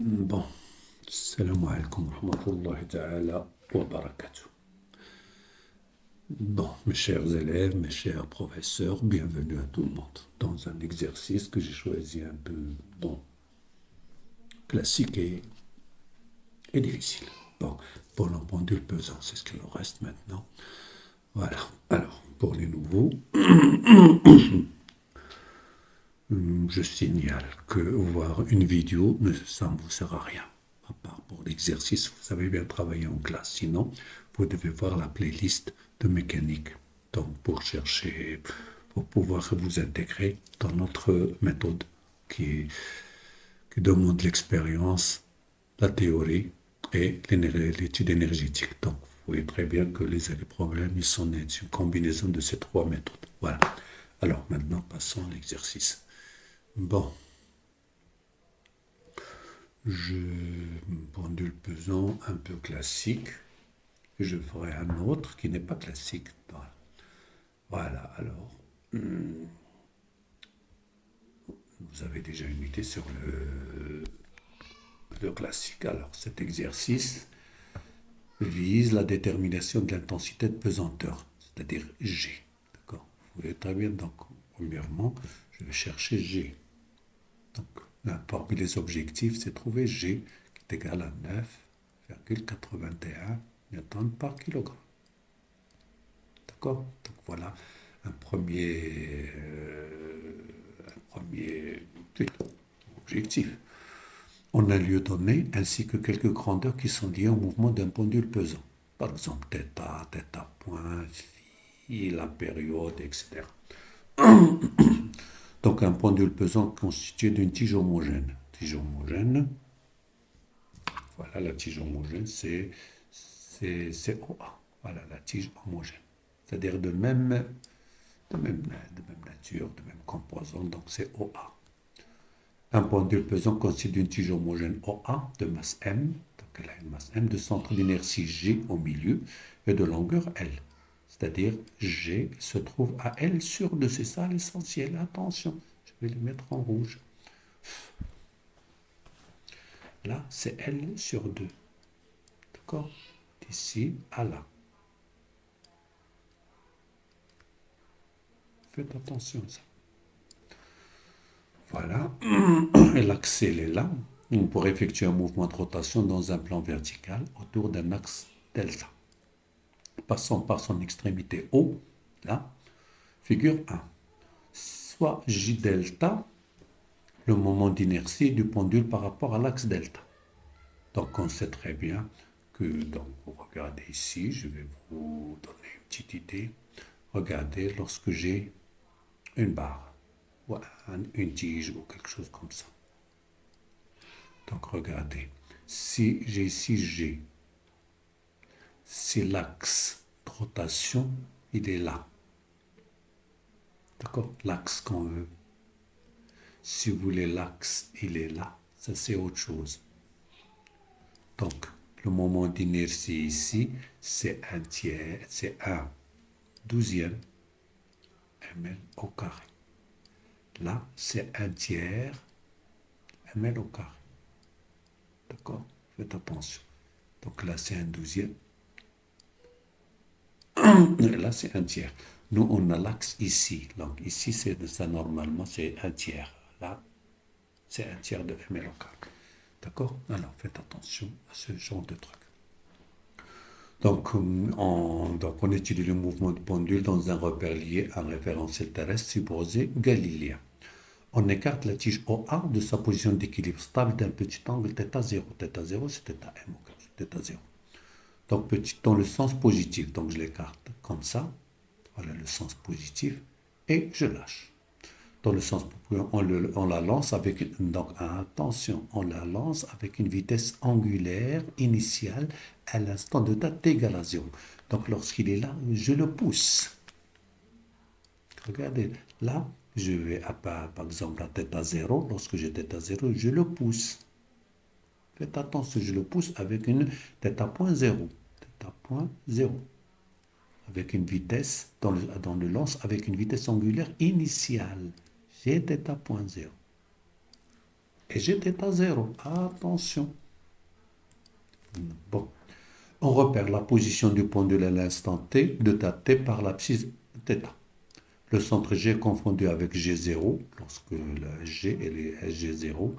Bon, salam alaikum wa rahmatullahi ta'ala wa barakatuh. Bon, mes chers élèves, mes chers professeurs, bienvenue à tout le monde dans un exercice que j'ai choisi un peu, bon, classique et difficile. Bon, pour le pendule pesant, c'est ce qu'il nous reste maintenant. Voilà. Alors, pour les nouveaux, je signale que voir une vidéo, ça ne vous sert à rien. À part pour l'exercice, vous avez bien travaillé en classe. Sinon, vous devez voir la playlist de mécanique. Donc, pour chercher, pour pouvoir vous intégrer dans notre méthode qui demande l'expérience, la théorie et l'étude énergétique. Donc, vous voyez très bien que les problèmes, ils sont nés d'une combinaison de ces trois méthodes. Voilà. Alors, maintenant, passons à l'exercice. Bon, pendule pesant un peu classique. Je ferai un autre qui n'est pas classique. Voilà, alors, vous avez déjà une idée sur le classique. Alors, cet exercice vise la détermination de l'intensité de pesanteur, c'est-à-dire G. D'accord? Vous voyez très bien, donc, premièrement, je vais chercher G. Donc, parmi les objectifs, c'est trouver G qui est égal à 9,81 newtons par kilogramme. D'accord? Donc, voilà un premier objectif. On a lieu donné ainsi que quelques grandeurs qui sont liées au mouvement d'un pendule pesant. Par exemple, θ point, phi, la période, etc. Donc, un pendule pesant constitué d'une tige homogène. Tige homogène, voilà, la tige homogène, c'est OA. Voilà, la tige homogène. C'est-à-dire de même nature, de même composante, donc c'est OA. Un pendule pesant constitué d'une tige homogène OA de masse M, donc elle a une masse M, de centre d'inertie G au milieu et de longueur L. C'est-à-dire G se trouve à L sur 2, c'est ça l'essentiel. Attention, je vais le mettre en rouge. Là, c'est L sur 2. D'accord? D'ici à là. Faites attention à ça. Voilà. Et l'axe est là. On pourrait effectuer un mouvement de rotation dans un plan vertical autour d'un axe delta. Passant par son extrémité O, là, figure 1. Soit J delta, le moment d'inertie du pendule par rapport à l'axe delta. Donc on sait très bien que, donc vous regardez ici, je vais vous donner une petite idée. Regardez, lorsque j'ai une barre, ou une tige ou quelque chose comme ça. Donc regardez, si j'ai ici G, si l'axe de rotation, il est là. D'accord? L'axe qu'on veut. Si vous voulez l'axe, il est là. Ça, c'est autre chose. Donc, le moment d'inertie ici, c'est un tiers, c'est 1/12 ml au carré. Là, c'est un tiers ml au carré. D'accord? Faites attention. Donc là, c'est 1/12. Là, c'est un tiers. Nous, on a l'axe ici. Donc ici, c'est de ça, normalement, c'est un tiers. Là, c'est un tiers de ml au carré. D'accord? Alors, faites attention à ce genre de truc. Donc, on étudie le mouvement de pendule dans un repère lié à un référentiel terrestre supposé galiléen. On écarte la tige OA de sa position d'équilibre stable d'un petit angle θ0. θ0, c'est θm au cas, θ0. Donc, petit dans le sens positif. Donc, je l'écarte comme ça. Voilà le sens positif. Et je lâche. Dans le sens, on la lance avec, donc attention, on la lance avec une vitesse angulaire initiale à l'instant de t égale à 0. Donc lorsqu'il est là, je le pousse. Regardez, là, je vais, par exemple, à θ0, lorsque j'ai θ0, je le pousse. Faites attention, je le pousse avec une θ.0. θ.0. Avec une vitesse, dans le lance, avec une vitesse angulaire initiale. J'ai θ.0. et g θ 0. Attention. Bon. On repère la position du pendule à l'instant t de ta t par l'abscisse θ. Le centre G est confondu avec G0 lorsque la G est G0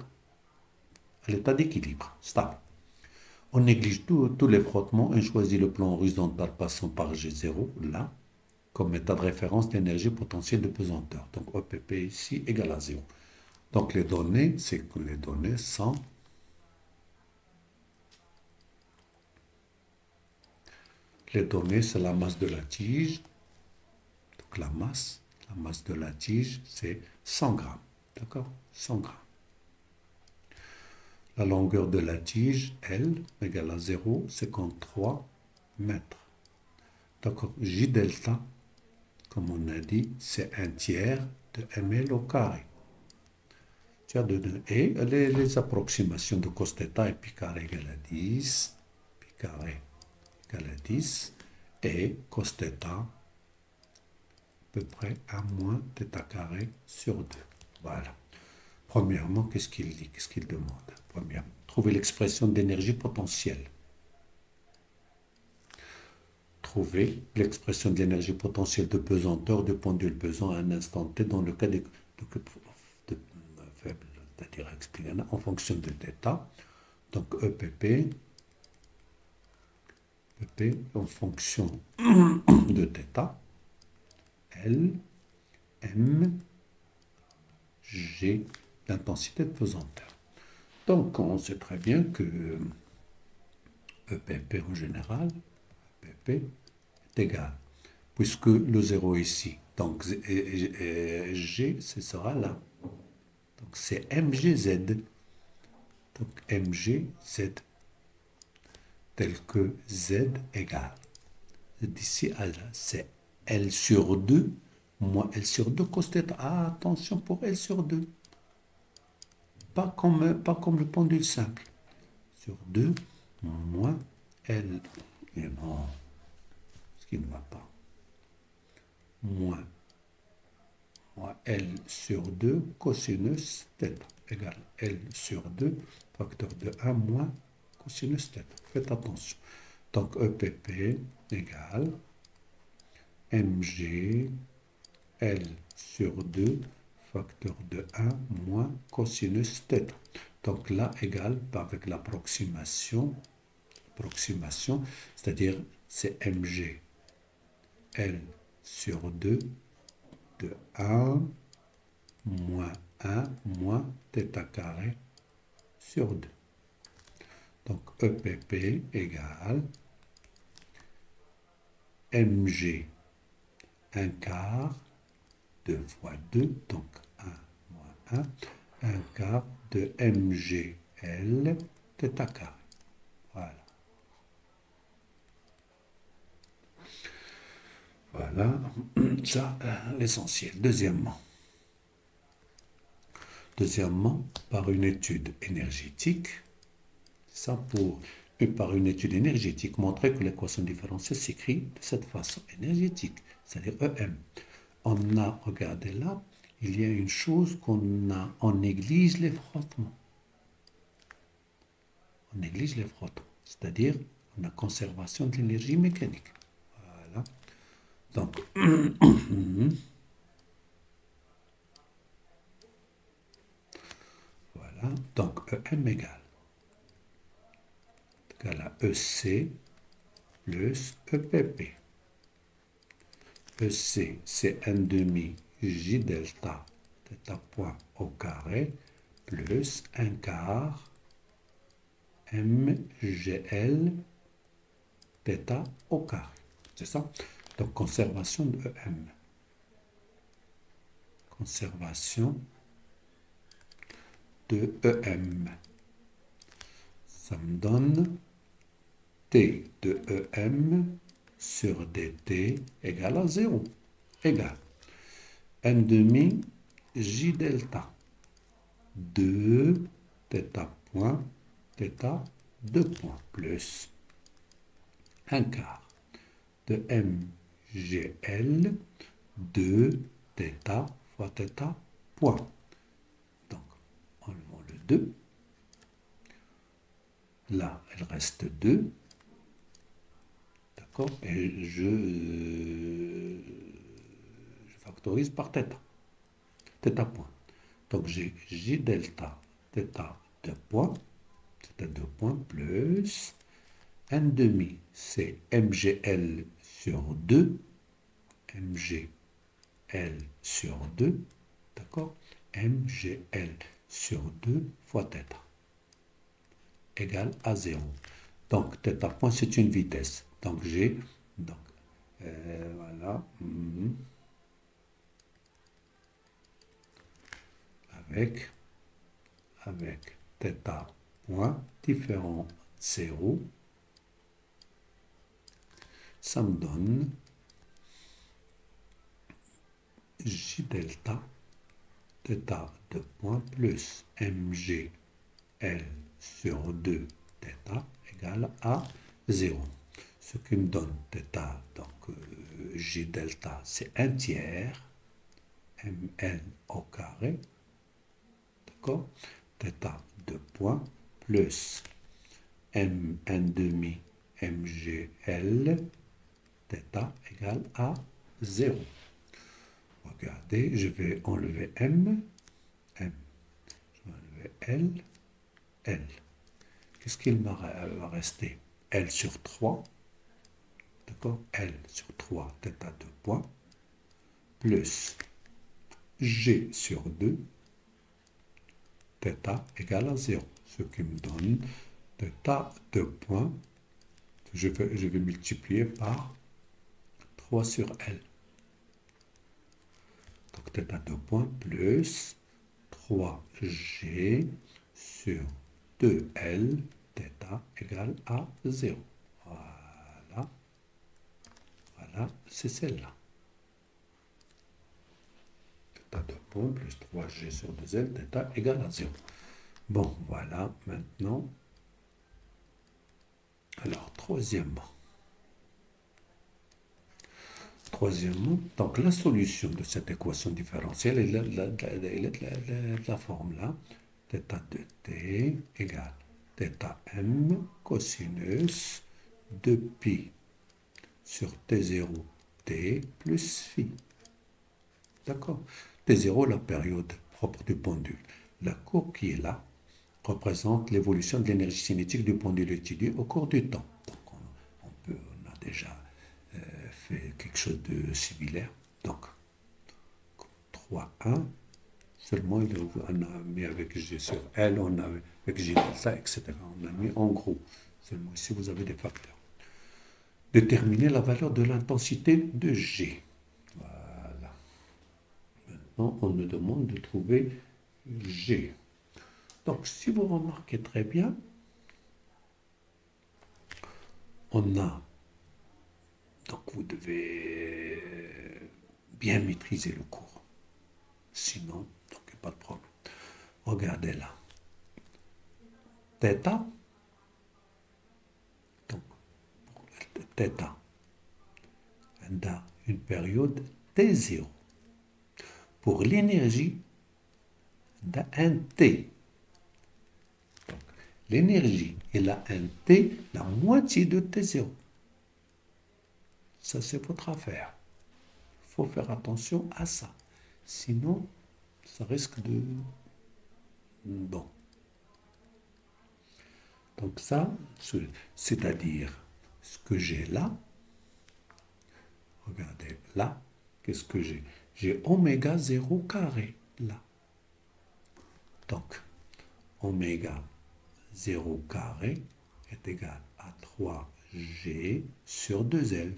à l'état d'équilibre, stable. On néglige tous les frottements et choisit le plan horizontal passant par G0, là, comme état de référence d'énergie potentielle de pesanteur. Donc EPP ici égale à 0. Donc les données, c'est que les données sont... Les données, c'est la masse de la tige. Donc la masse de la tige, c'est 100 grammes. D'accord? 100 grammes. La longueur de la tige, L, égale à 0,53 mètres. D'accord? J delta, comme on a dit, c'est un tiers de ml au carré. Et les approximations de cos θ et pi carré égale à 10, pi carré égale à 10, et cos θ à peu près à moins θ carré sur 2. Voilà. Premièrement, qu'est-ce qu'il dit? Qu'est-ce qu'il demande? Premièrement, trouver l'expression d'énergie potentielle. Trouver l'expression de l'énergie potentielle de pesanteur du pendule pesant à un instant t dans le cas de faible, c'est-à-dire en fonction de θ. Donc EPP en fonction de θ, L, M, G, l'intensité de pesanteur. Donc on sait très bien que EPP en général, EPP est égal, puisque le 0 est ici. Donc G, ce sera là. Donc c'est MGZ. Donc MGZ, tel que Z égale. D'ici à là, c'est L sur 2 moins L sur 2 cos θ. Ah, attention pour L sur 2. Pas comme le pendule simple. Sur 2 moins L. Et non, ce qui ne va pas. Moins L sur 2 cosinus θ égale L sur 2 facteur de 1 moins cosinus θ. Faites attention. Donc EPP égale mg L sur 2 facteur de 1 moins cosinus θ. Donc là, égale avec l'approximation, c'est-à-dire c'est mg L sur 2 de 1 moins 1 moins θ carré sur 2. Donc EPP égale mg 1 quart, 2 fois 2, donc 1 moins 1, 1 quart de mgl θ carré. Voilà. Voilà, ça, l'essentiel. Deuxièmement, par une étude énergétique, par une étude énergétique, montrer que l'équation différentielle s'écrit de cette façon énergétique, c'est-à-dire EM. On a, regardé là, il y a une chose on néglige les frottements. On néglige les frottements, c'est-à-dire la conservation de l'énergie mécanique. Voilà. Donc, voilà. Donc, EM égale à EC plus EPP. EC, c'est 1 demi J delta θ point au carré plus 1 quart MGL θ au carré. C'est ça? Donc, conservation de EM. Conservation de EM. Ça me donne T de EM sur dt égale à 0. Égale 1 demi J delta 2 θ point θ 2 points plus 1 quart de MGL 2 θ fois θ point. Donc, enlevons le 2. Là, il reste 2. D'accord? Et je factorise par θ. Θ point. Donc j'ai J delta θ de point, θ de point plus n demi, c'est mgl sur 2, mgl sur 2, d'accord? mgl sur 2 fois θ égale à 0. Donc θ point c'est une vitesse. Donc j'ai, donc voilà, avec θ point différent 0, ça me donne J delta θ de point plus mg L sur 2 θ égale à 0. Ce qui me donne θ, donc J delta, c'est 1 tiers ml au carré, d'accord? θ de point plus m 1 demi mgl θ égale à 0. Regardez, je vais enlever m, je vais enlever L. Qu'est-ce qu'il va rester? L sur 3, d'accord? L sur 3, θ de point, plus G sur 2, θ égale à 0. Ce qui me donne θ de point, je vais multiplier par 3 sur L. Donc θ de point plus 3G sur 2L, θ égale à 0. Voilà. Voilà, c'est celle-là. θ de point plus 3G sur 2L, θ égale à 0. Bon, voilà, maintenant. Alors, troisièmement, donc la solution de cette équation différentielle est la forme là. θ de t égale θm cosinus de pi sur t0 t plus phi. D'accord? T0, la période propre du pendule. La courbe qui est là représente l'évolution de l'énergie cinétique du pendule étudié au cours du temps. Donc on a déjà fait quelque chose de similaire. Donc 3,1, seulement on a mis avec G sur L, on a avec G delta, etc. On a mis en gros. Seulement ici vous avez des facteurs. Déterminer la valeur de l'intensité de G. Voilà. Maintenant, on nous demande de trouver G. Donc, si vous remarquez très bien, on a, donc vous devez bien maîtriser le cours. Sinon, donc il n'y a pas de problème. Regardez là. θ, donc θ, on a une période T0. Pour l'énergie, on a un T. Donc, l'énergie, elle a un T, la moitié de T0. Ça, c'est votre affaire. Il faut faire attention à ça. Sinon, ça risque de... Bon. Donc ça, c'est-à-dire ce que j'ai là. Regardez, là, qu'est-ce que j'ai? J'ai oméga 0 carré, là. Donc, oméga 0 carré est égal à 3G sur 2L.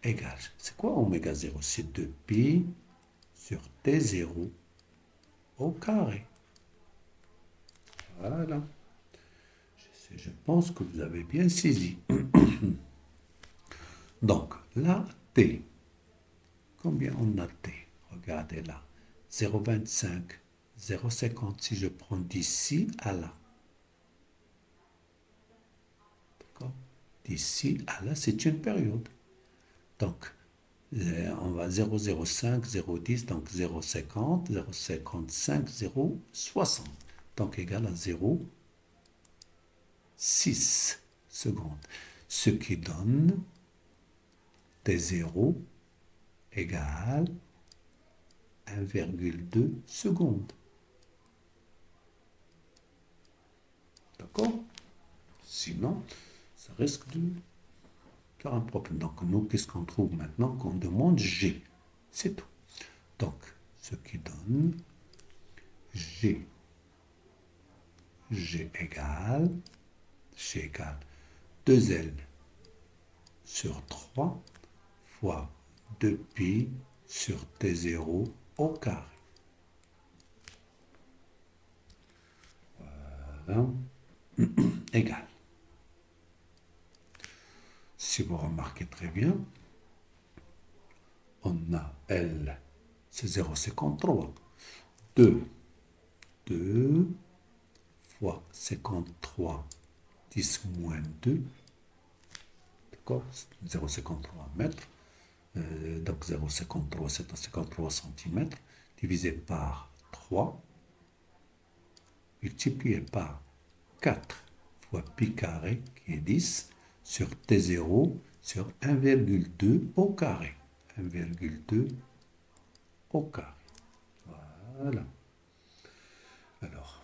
Égal, c'est quoi oméga 0? C'est 2pi sur T0 au carré. Voilà. Je pense que vous avez bien saisi. Donc, là, T. Combien on a T? Regardez là. 0,25, 0,50 si je prends d'ici à là. D'accord? D'ici à là, c'est une période. Donc, On va 0,05, 0,10, donc 0,50, 0,55, 0,60. Donc égal à 0,6 secondes. Ce qui donne T0 égale 1,2 secondes. D'accord? Sinon, ça risque de faire un problème. Donc, nous, qu'est-ce qu'on trouve maintenant qu'on demande G? C'est tout. Donc, ce qui donne G égale 2L sur 3 fois 2pi sur T0 au carré. Voilà. Égal. Si vous remarquez très bien, on a L, c'est 0,53. 2 fois 53, 10 moins 2, d'accord, 0,53 mètres, donc 0,53, c'est 53 cm, divisé par 3, multiplié par 4 fois pi carré, qui est 10, sur T0, sur 1,2 au carré. 1,2 au carré. Voilà. Alors,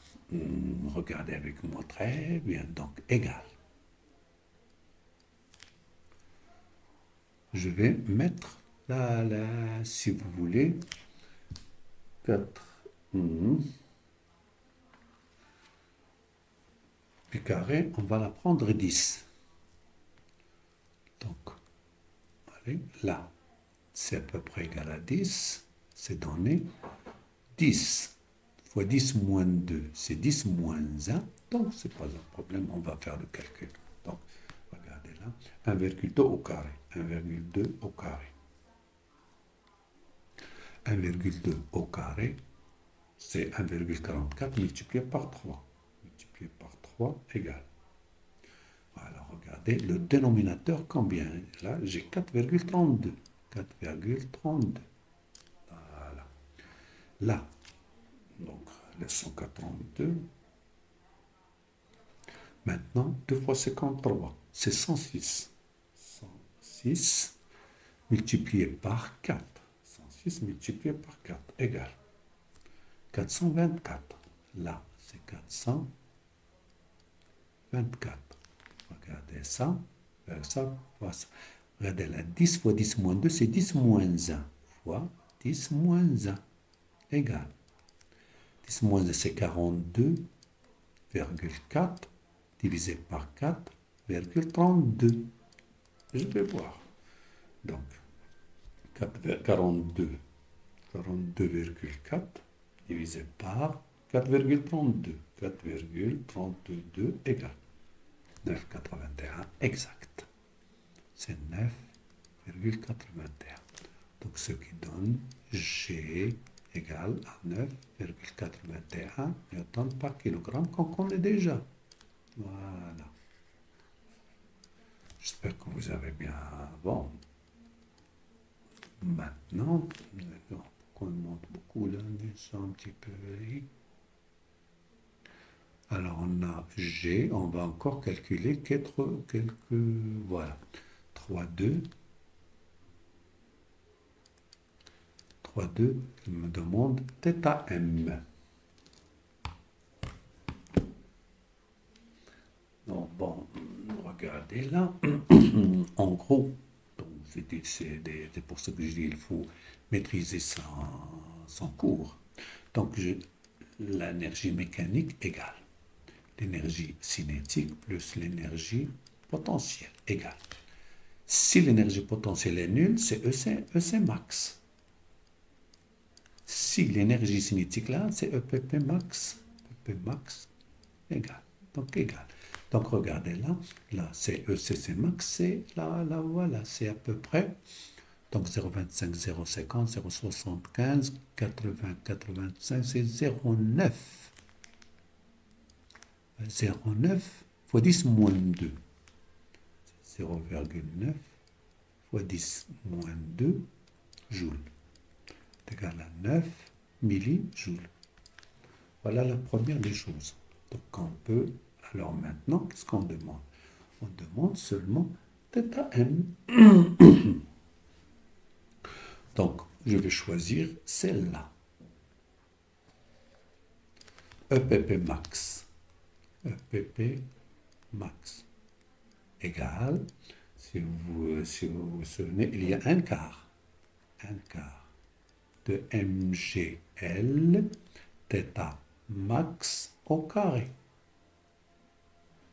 regardez avec moi très bien. Donc, égal. Je vais mettre là, si vous voulez, 4 pi carré, on va la prendre 10. Donc, allez, là, c'est à peu près égal à 10. C'est donné 10 fois 10 moins 2, c'est 10 moins 1. Donc, ce n'est pas un problème, on va faire le calcul. Donc, regardez là, 1,2 au carré, 1,2 au carré. 1,2 au carré, c'est 1,44 multiplié par 3. Multiplié par 3 égale. Alors, regardez, le dénominateur, combien? Là, j'ai 4,32. 4,32. Voilà. Là, donc, le 182. Maintenant, 2 fois 53, c'est 106. 106 multiplié par 4. 106 multiplié par 4 égale 424. Là, c'est 424. Regardez ça, ça, ça. Regardez là, 10 fois 10 moins 2, c'est 10 moins 1 fois 10 moins 1 égale. 10 moins 1, c'est 42,4 divisé par 4,32. Je vais voir. Donc, 42,4 divisé par 4,32. 4,32 égale 9,81 exact. C'est 9,81. Donc, ce qui donne G égale à 9,81 newton par kilogramme qu'on connaît déjà. Voilà. J'espère que vous avez bien... Bon. Maintenant, on monte beaucoup là, un petit peu... Alors, on a G, on va encore calculer quelques voilà. 3,2. 3,2, il me demande θm. Donc, bon, regardez là. En gros, c'est pour ça que je dis qu'il faut maîtriser son cours. Donc, l'énergie mécanique égale l'énergie cinétique plus l'énergie potentielle égale. Si l'énergie potentielle est nulle, c'est EC max. Si l'énergie cinétique là, c'est EPP max. EPP max égale. Donc égal. Donc regardez là c'est ECC max, c'est là, voilà, c'est à peu près. Donc 0,25, 0,50, 0,75, 80, 85, c'est 0,9. 0,9 fois 10 moins 2. 0,9 fois 10 moins 2 joules. C'est égal à 9 millijoules. Voilà la première des choses. Donc on peut, alors maintenant, qu'est-ce qu'on demande? On demande seulement θm. Donc je vais choisir celle-là. EPP max. EPP max égale, si vous vous souvenez, il y a un quart de mgl θ max au carré,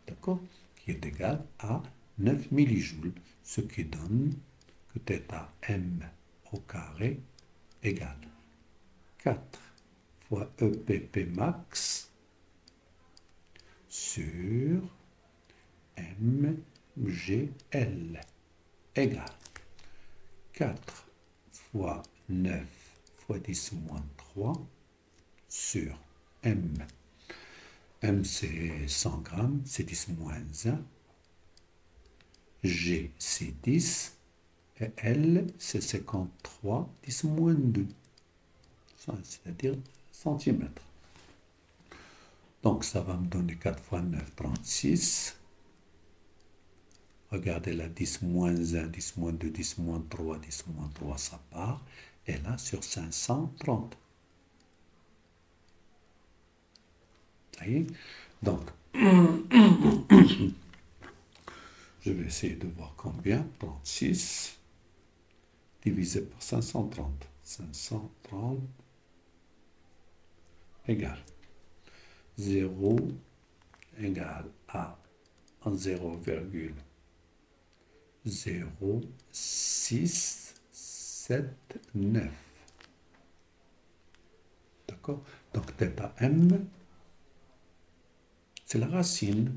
d'accord, qui est égal à 9 millijoules, ce qui donne que θm au carré égale 4 fois EPP max sur mgl égale 4 fois 9 fois 10 moins 3 sur m. M c'est 100 grammes, c'est 10 moins 1. G c'est 10. Et L c'est 53, 10 moins 2. C'est-à-dire centimètres. Donc ça va me donner 4 fois 9, 36. Regardez là, 10 moins 1, 10 moins 2, 10 moins 3, 10 moins 3, ça part. Et là, sur 530. Ça y est. Donc, je vais essayer de voir combien. 36 divisé par 530. 530 égale 0 égale à 0,0679. D'accord? Donc, θm, c'est la racine.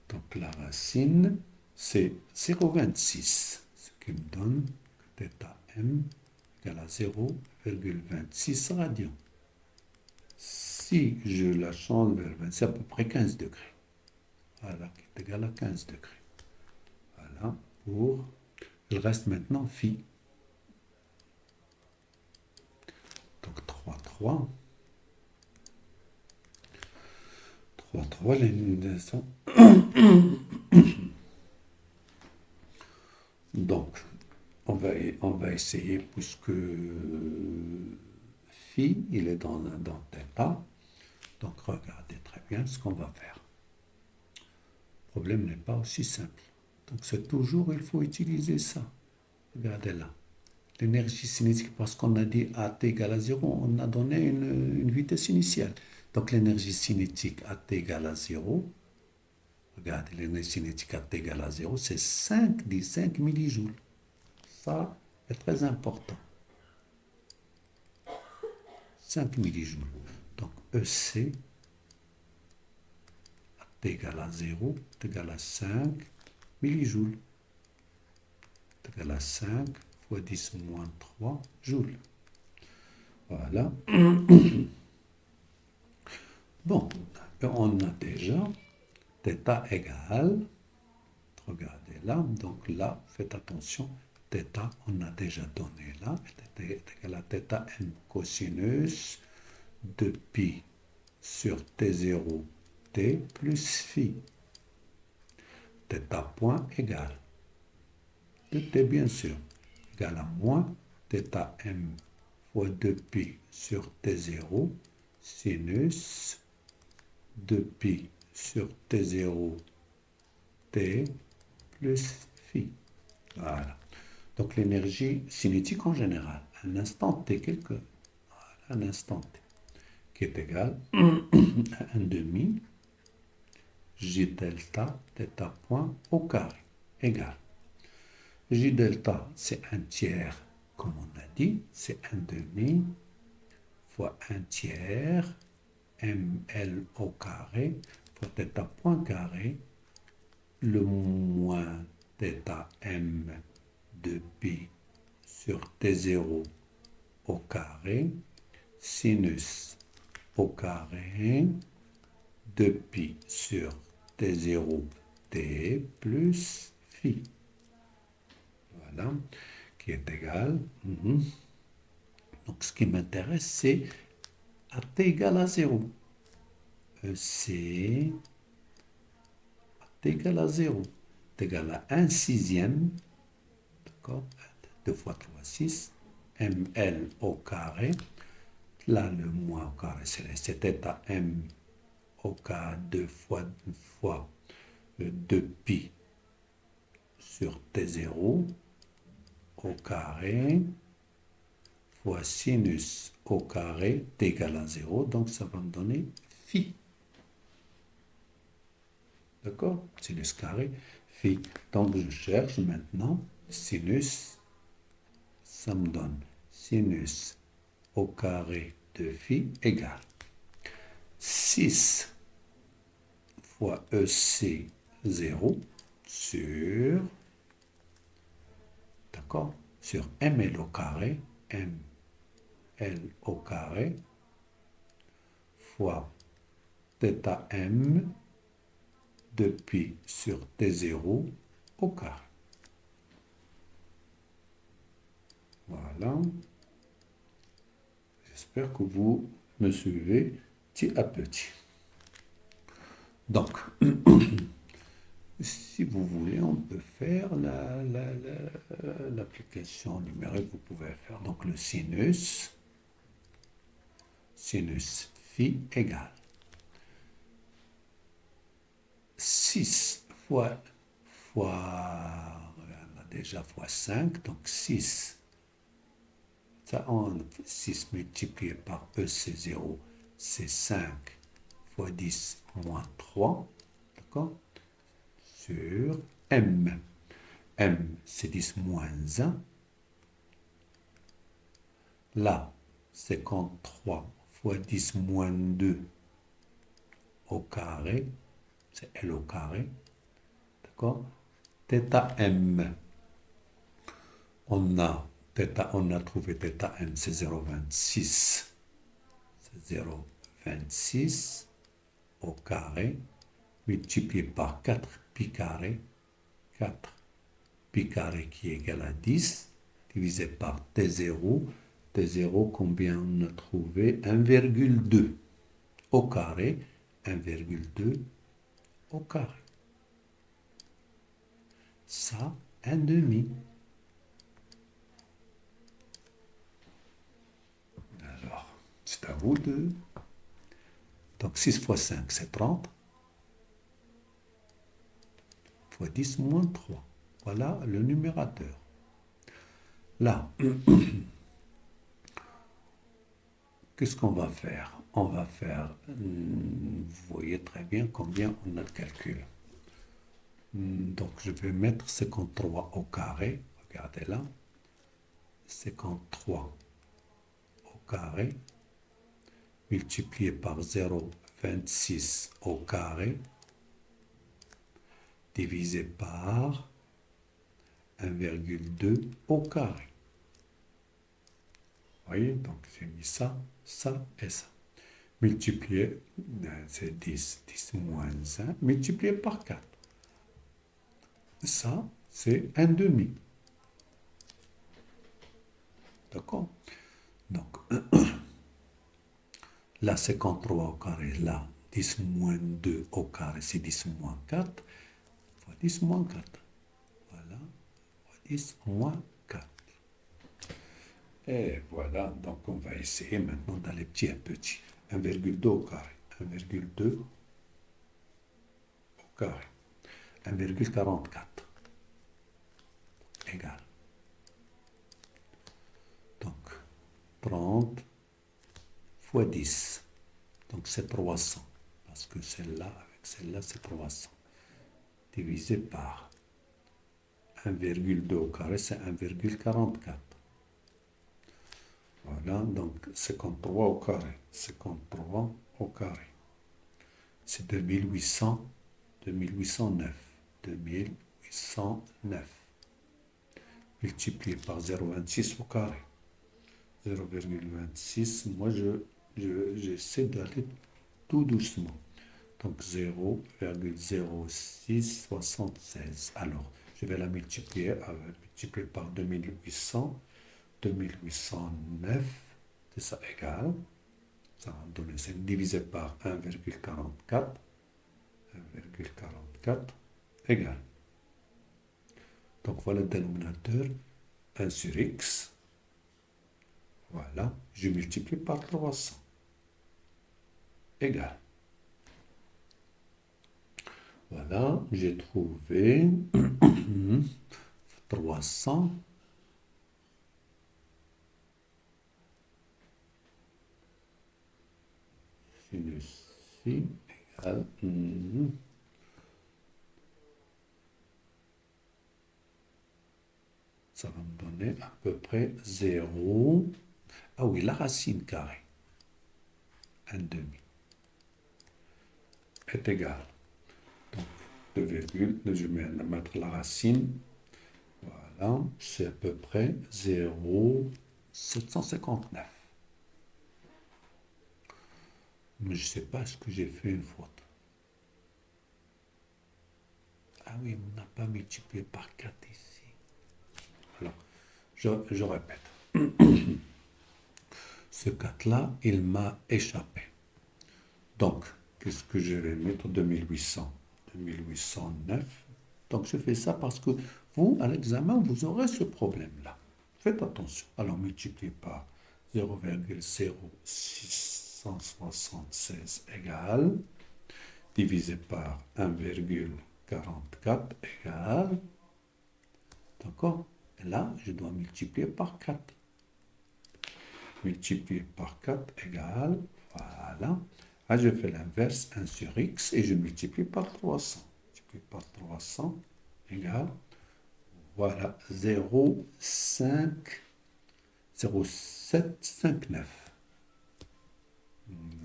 Donc, la racine, c'est 0,26. Ce qui me donne que θm égale à 0,26 radians. Si je la change vers 20, c'est à peu près 15 degrés. Voilà, qui est égal à 15 degrés. Voilà, pour... Il reste maintenant phi. Donc 3, 3. 3, 3, l'élimination. Donc, on va essayer, puisque phi, il est dans θ. Donc, regardez très bien ce qu'on va faire. Le problème n'est pas aussi simple. Donc, c'est toujours, il faut utiliser ça. Regardez là. L'énergie cinétique, parce qu'on a dit AT égale à 0, on a donné une vitesse initiale. Donc, l'énergie cinétique AT égale à 0. Regardez, l'énergie cinétique AT égale à 0, c'est 5 millijoules. Ça est très important. 5 millijoules. Donc, EC est égal à 0, est égal à 5 millijoules. Est égal à 5 fois 10 moins 3 joules. Voilà. Bon, on a déjà θ égale, regardez là, donc là, faites attention, θ, on a déjà donné là, est égal à θm cosinus de pi sur T0 T plus phi. Θ point égale de T bien sûr, égale à moins θm fois 2pi sur T0 sinus de pi sur T0 T plus phi. Voilà. Donc l'énergie cinétique en général, un instant T quelque, voilà, un instant T, qui est égal à 1 demi J delta θ point au carré, égal. J delta, c'est un tiers, comme on a dit, c'est 1 demi fois 1 tiers ml au carré fois θ point carré, le moins θm de pi sur T0 au carré, sinus au carré de pi sur T0 T plus phi. Voilà, qui est égal. Donc, ce qui m'intéresse, c'est à t égale à 0. EC à t égale à 0. T égale à 1 sixième. D'accord? 2 fois 3, 6. ML au carré. Là, le moins au carré, c'était à M au carré 2 fois 2 pi sur T0 au carré fois sinus au carré t égale à 0. Donc, ça va me donner phi. D'accord? Sinus carré, phi. Donc, je cherche maintenant sinus. Ça me donne sinus au carré de phi égale 6 fois EC 0 sur, d'accord, sur ML au carré, ML au carré, fois θ M de pi sur T0 au carré. Voilà. J'espère que vous me suivez petit à petit. Donc, si vous voulez, on peut faire l'application numérique, vous pouvez faire donc le sinus phi égale 6 fois, on a déjà fois 5, donc 6. Ça, 6 multiplié par EC0, c'est 5 fois 10 moins 3, d'accord? Sur M. M, c'est 10 moins 1. Là, 53 fois 10 moins 2 au carré, c'est L au carré, d'accord? Θ M, on a trouvé θ M, c'est 0,26. C'est 0,26 au carré, multiplié par 4 pi carré, 4 pi carré qui est égal à 10, divisé par T0. T0, combien on a trouvé? 1,2 au carré, 1,2 au carré. Ça, 1 demi. Alors, c'est à vous de... Donc, 6 fois 5, c'est 30. Fois 10 moins 3. Voilà le numérateur. Là, qu'est-ce qu'on va faire? On va faire, vous voyez très bien combien on a de calcul. Donc, je vais mettre 53 au carré. Regardez là. 53 au carré, multiplié par 0,26 au carré, divisé par 1,2 au carré. Vous voyez, donc j'ai mis ça, ça et ça. Multiplié, c'est 10, 10 moins 1, multiplié par 4. Ça, c'est 1 demi. D'accord? Donc, là, 53 au carré, là, 10 moins 2 au carré, c'est 10 moins 4, fois 10 moins 4. Voilà, fois 10 moins 4. Et voilà, donc on va essayer maintenant d'aller petit à petit. 1,2 au carré, 1,2 au carré, 1,44 égale. Donc, 30 fois 10. Donc, c'est 300. Parce que celle-là, avec celle-là, c'est 300. Divisé par 1,2 au carré, c'est 1,44. Voilà, donc 53 au carré. 53 au carré. C'est 2809. 2809. Multiplié par 0,26 au carré. 0,26. Moi, j'essaie d'aller tout doucement. Donc 0,0676. Alors, Je vais la multiplier par 2800. 2809, c'est ça égal. Ça va donner 5 divisé par 1,44. 1,44 égale. Donc voilà le dénominateur 1 sur x. Voilà, je multiplie par 300. Égal. Voilà, j'ai trouvé 300 sinus phi égale ça va me donner à peu près 0. Ah oui, la racine carrée, 1 demi, est égale. Donc, 2 virgules, je vais mettre la racine. Voilà, c'est à peu près 0,759. Mais je ne sais pas ce que j'ai fait une faute. Ah oui, on n'a pas multiplié par 4 ici. Alors, je répète. Ce 4-là, il m'a échappé. Donc, qu'est-ce que je vais mettre? 2800. 2809. Donc, je fais ça parce que vous, à l'examen, vous aurez ce problème-là. Faites attention. Alors, multiplié par 0,0676 égale, divisé par 1,44 égale, d'accord? Et là, je dois multiplier par 4. Multiplié par 4 égale, voilà. Ah, je fais l'inverse, 1 sur x, et je multiplie par 300. Multiplie par 300 égale, voilà, 0,759.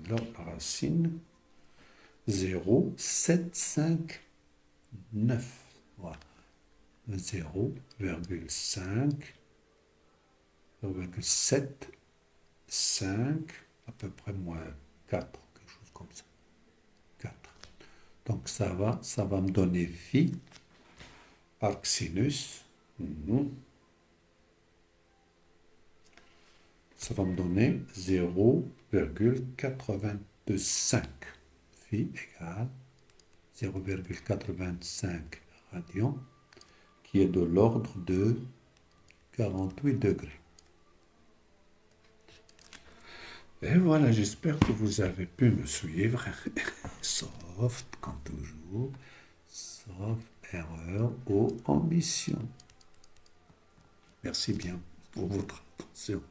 Là, la racine, 0,759. Voilà. 0,7, à peu près moins 4, quelque chose comme ça. 4. Donc ça va me donner phi arc sinus. Ça va me donner 0,85. Phi égale 0,85 radians, qui est de l'ordre de 48 degrés. Et voilà, j'espère que vous avez pu me suivre, sauf, comme toujours, sauf erreur ou omission. Merci bien pour votre attention.